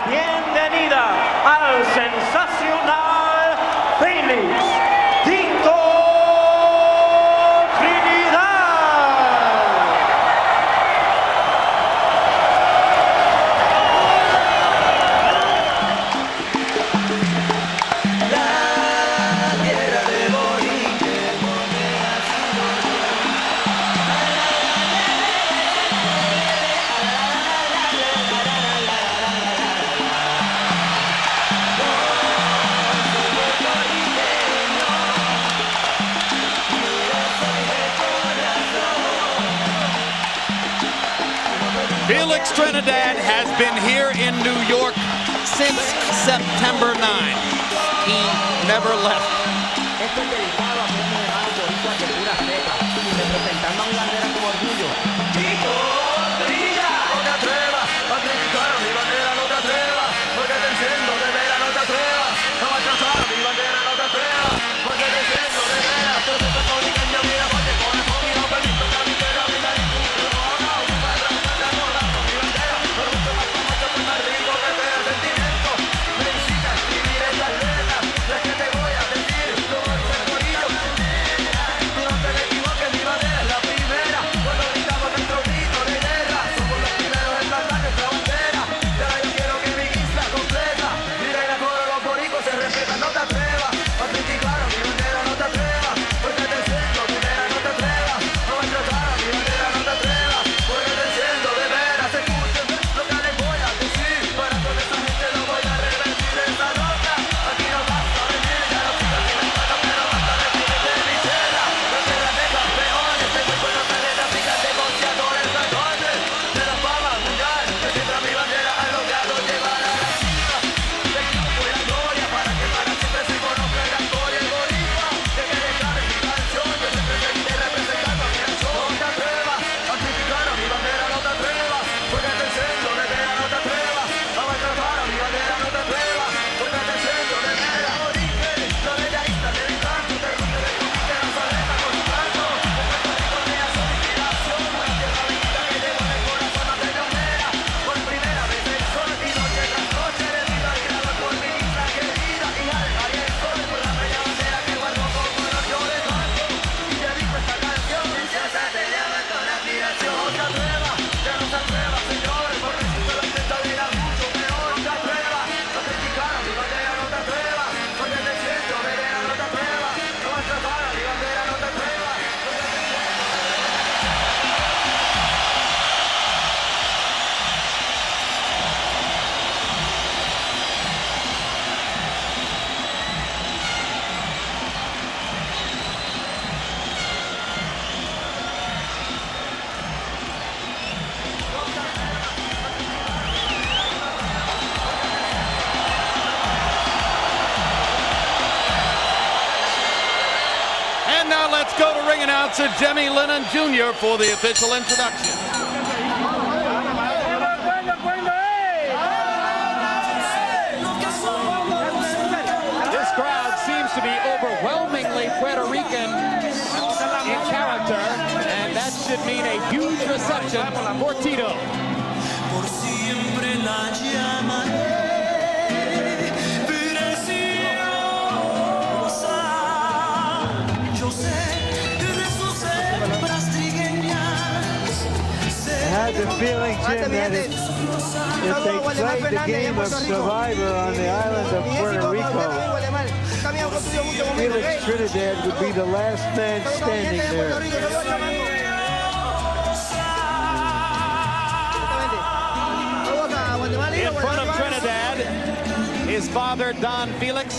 bienvenida al sensacional Felix Trinidad. Felix Trinidad has been here in New York since September 9. He never left. Esto es dedicado a mis hermanos boricuas de pura cepa, representando a mi bandera como orgullo. ¡Chico, brilla! No te atrevas a criticar a mi bandera, no te atrevas, porque te enciendo de veras, no te atrevas a maltratar a mi bandera, no te atrevas, porque te enciendo de veras. Tú te comunicas mi vida, porque corazón y no permito que a mi bandera me la disfrute. No, no, mi bandera no te atrevas con mi bandera, pero mucho más famoso, pues más rico que te da sentimiento. Me incita a escribir estas letras, las que te voy a decir, todo el corillo. Tú no te equivoques, mi bandera es la primera, cuando gritamos nuestro grito de guerra, somos los primeros en plantar nuestra bandera. Y ahora yo quiero que mi isla completa, mira el coro, los boricos se respetan, no te atrevas a criticar a mi bandera, no te atrevas, porque te enciendo de veras, no te atrevas a maltratar a mi bandera, no te atrevas, porque te enciendo de veras. Escuchen lo que les voy a decir, para con esa gente lo voy a revertir esa nota. Aquí no vas a venir, ya no sigas sin espada, pero basta de fines de mi tierra, la tierra de campeones, tengo el pueblo planeta, fíjate boxeadores, ratones, de la fama mundial, que siempre a mi bandera ha logrado llevar a la cima. Te equivoco y la gloria, para que para siempre se conozca el actor y el boricua, que quede claro en mi canción, yo siempre seguiré representando a mi nación. No te atrevas a criticar a mi bandera, no te atrevas, porque te enciendo de veras, no te atrevas a maltratar a mi bandera, no te atrevas, porque te enciendo de veras. Origen, la bella isla del encanto, te rompe de tu vida, nos aleja con su canto. Con ella su inspiración, una tierra bendita que llevo en el corazón de pionera. Por primera vez el sol y noche tras noche de vida al creador por mi isla querida. Y al el sol por la bella bandera que guardo con honor yo le canto. Y dedico esta canción, princesa te llama con admiración. No te atrevas, ya no te atrevas, señores, porque si te lo intento dirá mucho peor. No te atrevas a criticar a mi bandera, no te atrevas, porque te siento de veras, no te atrevas a maltratar a mi bandera, no te atrevas. And now let's go to ring announcer Jimmy Lennon Jr. for the official introduction. This crowd seems to be overwhelmingly Puerto Rican in character, and that should mean a huge reception for Tito. Por siempre la llamaré preciosa. Yo sé de sus hembras trigueñas. I had the feeling, Jim, that if they played the game of Survivor on the island of Puerto Rico, Felix Trinidad would be the last man standing there. In front of Trinidad, his father, Don Felix.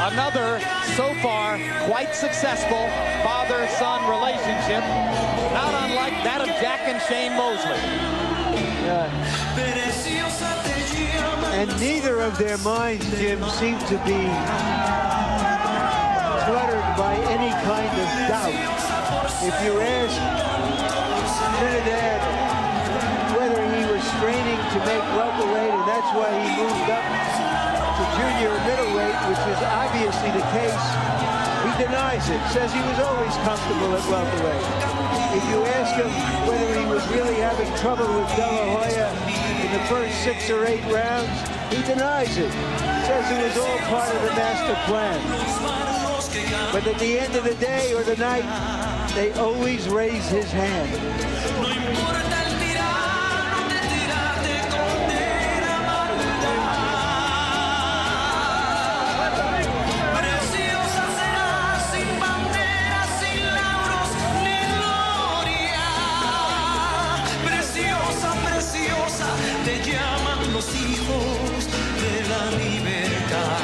Another, so far, quite successful father-son relationship, not unlike that of Jack and Shane Mosley. And neither of their minds, Jim, seem to be cluttered by any kind of doubt. If you ask Trinidad whether he was straining to make welterweight, and that's why he moved up to junior middleweight, which is obviously the case, he denies it, says he was always comfortable at welterweight. If you ask him whether he was really having trouble with De La Hoya in the first 6 or 8 rounds, he denies it. Says it was all part of the master plan. But at the end of the day or the night, they always raise his hand. No importa el tirano que tiraste condena maldad. Preciosa será sin banderas, sin lauros ni gloria. Preciosa, preciosa, te llaman los hijos de la libertad.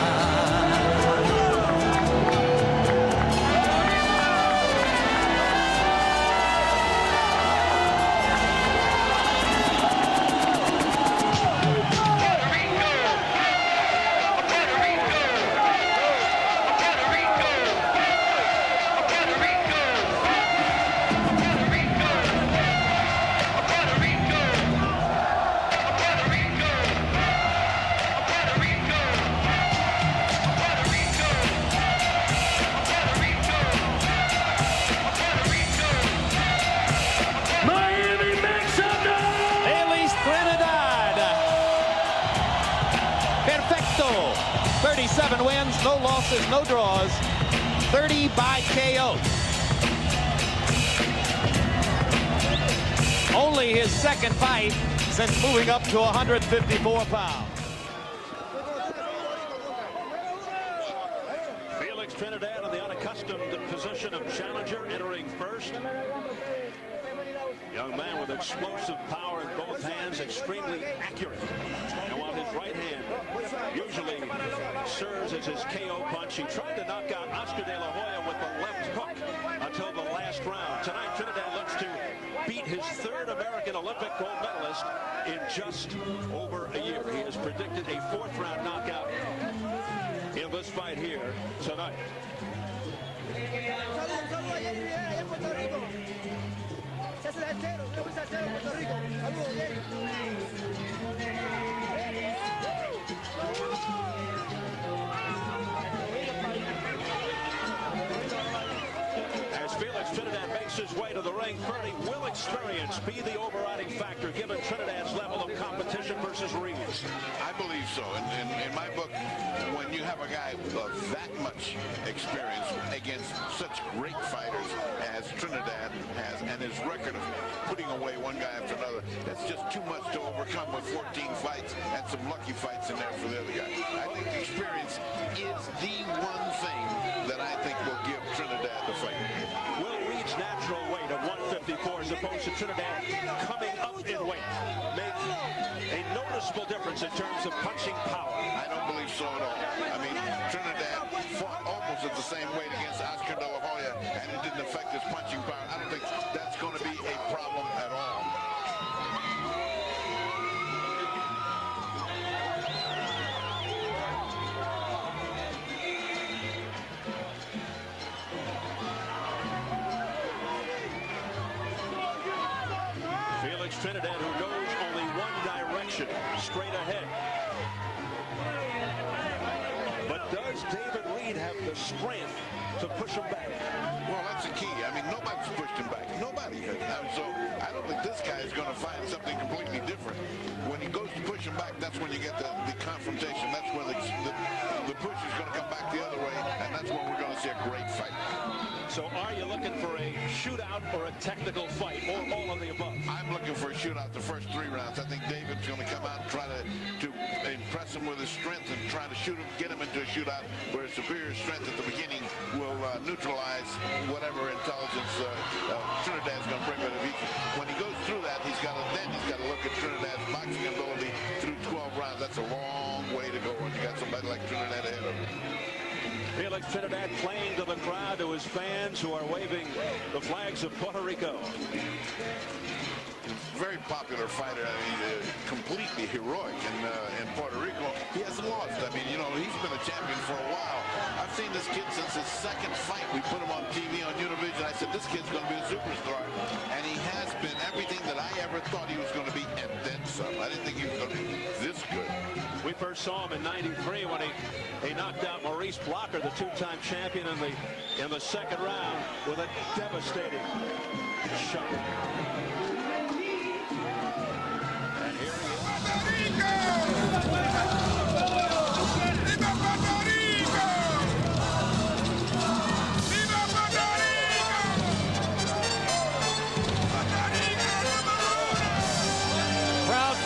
Felix Trinidad. Perfecto. 37 wins, no losses, no draws. 30 by KO. Only his second fight since moving up to 154 pounds. Felix Trinidad in the unaccustomed position of challenger, entering first. Young man with explosive power in both hands, extremely accurate. And while his right hand usually serves as his KO punch, he tried to knock out Oscar De La Hoya with the left hook until the last round. Tonight, Trinidad looks to beat his third American Olympic gold medalist in just over a year. He has predicted a fourth-round knockout in this fight here tonight. As Felix Trinidad makes his way to the ring, Fernie will experience be the overriding factor given Trinidad's level of competition versus Reed. I believe so. In my book, when you have a guy of that much experience against such great fighters as Trinidad has, and his record of putting away one guy after another, that's just too much to overcome with 14 fights and some lucky fights in there for the other guy. I think experience is the one thing that I think will give Trinidad the fight. Will Reed's natural weight of 154 as opposed to Trinidad coming up in weight make a noticeable difference in terms of punching power? I don't believe so at all. I mean, Trinidad fought almost at the same weight against Oscar De La Hoya, and it didn't affect his punching power. I don't think that's going to be a problem at all. Felix Trinidad, who knows only one direction, straight ahead. But does David Reed have the strength to push him back? Well, that's the key. I mean, nobody's pushed him back. Nobody has. So I don't think this guy is going to find something completely different. When he goes to push him back, that's when you get the confrontation. That's when the push is going to come back the other way, and that's when we're going to see a great fight. So are you looking for a shootout or a technical fight, or all of the above? I'm looking for a shootout the first 3 rounds. I think David's going to come out and try to impress him with his strength and try to shoot him, get him into a shootout where his superior strength at the beginning will neutralize whatever intelligence Trinidad's going to bring. But when he goes through that, he's got to look at Trinidad's boxing ability through 12 rounds. That's a long way to go when you got somebody like Trinidad ahead of him. Felix Trinidad playing to the crowd, to his fans who are waving the flags of Puerto Rico. Very popular fighter. I mean, completely heroic in Puerto Rico. He hasn't lost. I mean, you know, he's been a champion for a while. I've seen this kid since his second fight. We put him on TV on Univision. I said, this kid's going to be a superstar. And he has been everything that I ever thought he was going to be, and then some. I didn't think he was going to be this good. We first saw him in '93 when he knocked out Maurice Blocker, the 2-time champion, in the second round with a devastating shot. And here he is.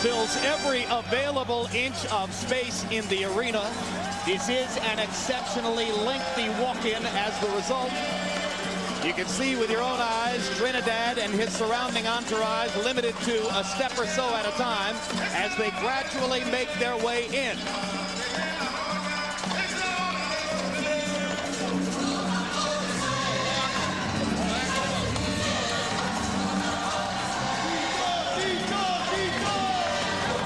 fills every available inch of space in the arena. This is an exceptionally lengthy walk-in as the result. You can see with your own eyes Trinidad and his surrounding entourage limited to a step or so at a time as they gradually make their way in.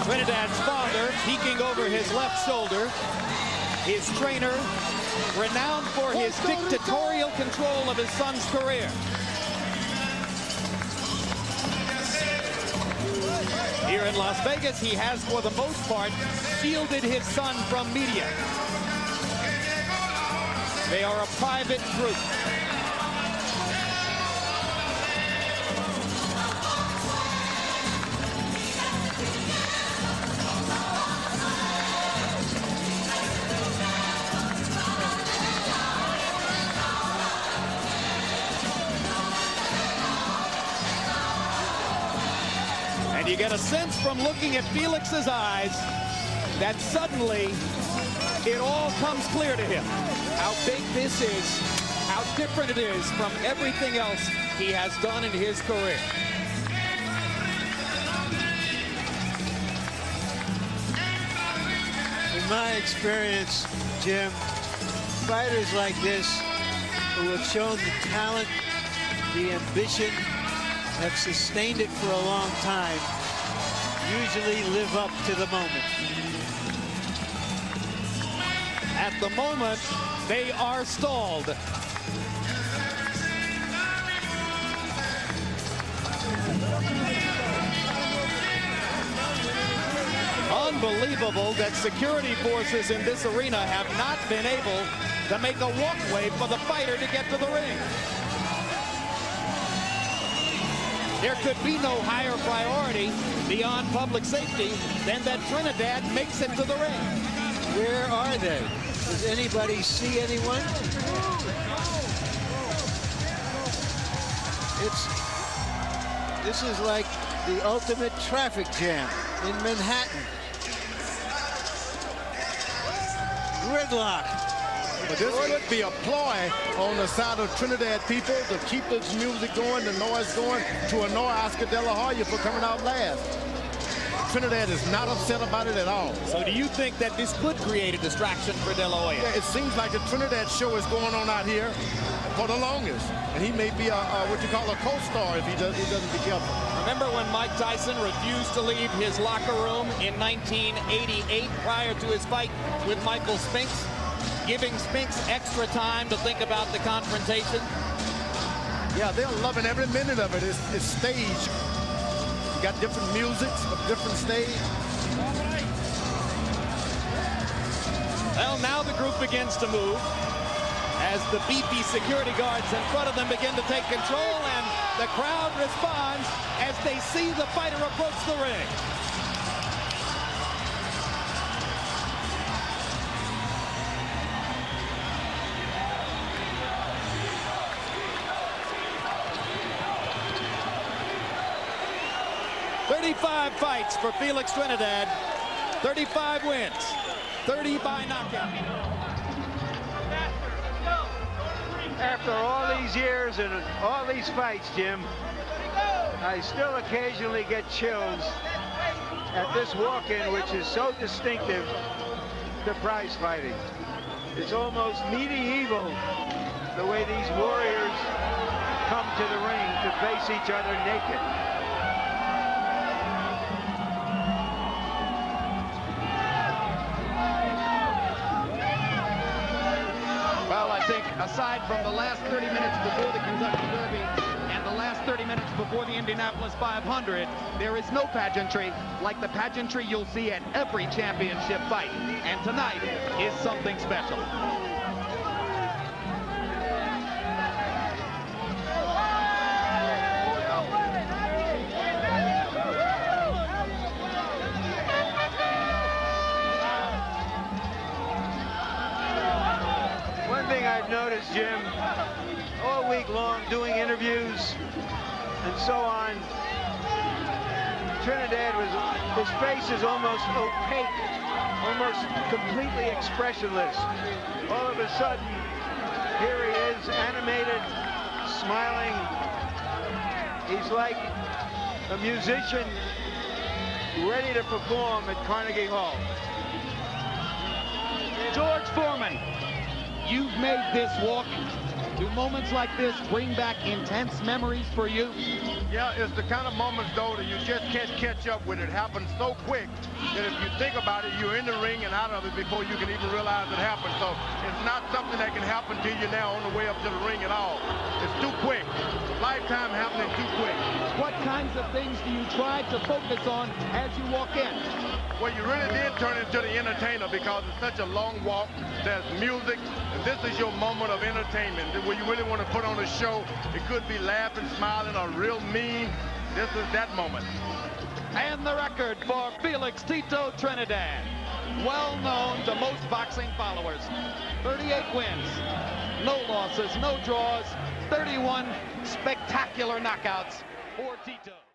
Trinidad's father peeking over his left shoulder. His trainer, renowned for his dictatorial control of his son's career. Here in Las Vegas, he has, for the most part, shielded his son from media. They are a private group. You get a sense from looking at Felix's eyes that suddenly it all comes clear to him how big this is, how different it is from everything else he has done in his career. In my experience, Jim, fighters like this who have shown the talent, the ambition, have sustained it for a long time, usually live up to the moment. At the moment, they are stalled. Unbelievable that security forces in this arena have not been able to make a walkway for the fighter to get to the ring. There could be no higher priority beyond public safety than that Trinidad makes it to the ring. Where are they? Does anybody see anyone? This is like the ultimate traffic jam in Manhattan. Gridlock. But this could be a ploy on the side of Trinidad people to keep this music going, the noise going, to annoy Oscar De La Hoya for coming out last. Trinidad is not upset about it at all. So do you think that this could create a distraction for De La Hoya? Yeah, it seems like the Trinidad show is going on out here for the longest. And he may be a what you call a co-star if he doesn't be careful. Remember when Mike Tyson refused to leave his locker room in 1988 prior to his fight with Michael Spinks, giving Spinks extra time to think about the confrontation? Yeah, they're loving every minute of it. It's staged. You got different music, different stage. Well, now the group begins to move as the beefy security guards in front of them begin to take control, and the crowd responds as they see the fighter approach the ring. "35 fights for Felix Trinidad, 35 wins, 30 by knockout." After all these years and all these fights, Jim, I still occasionally get chills at this walk-in, which is so distinctive to prize fighting. It's almost medieval, the way these warriors come to the ring to face each other naked. Well, I think aside from the last 30 minutes before the Kentucky Derby and the last 30 minutes before the Indianapolis 500, there is no pageantry like the pageantry you'll see at every championship fight. And tonight is something special. I've noticed, Jim, all week long doing interviews and so on, Trinidad his face is almost opaque, almost completely expressionless. All of a sudden, here he is, animated, smiling. He's like a musician ready to perform at Carnegie Hall. George Foreman, you've made this walk. Do moments like this bring back intense memories for you? Yeah, it's the kind of moments, though, that you just can't catch up with. It happens so quick that if you think about it, you're in the ring and out of it before you can even realize it happened. So it's not something that can happen to you now on the way up to the ring at all. It's too quick. Lifetime happening too quick. What kinds of things do you try to focus on as you walk in? Well, you really did turn into the entertainer because it's such a long walk. There's music, and this is your moment of entertainment where you really want to put on a show. It could be laughing, smiling, or real mean. This is that moment. And the record for Felix Tito Trinidad, well known to most boxing followers. 38 wins, no losses, no draws, 31 spectacular knockouts for Tito.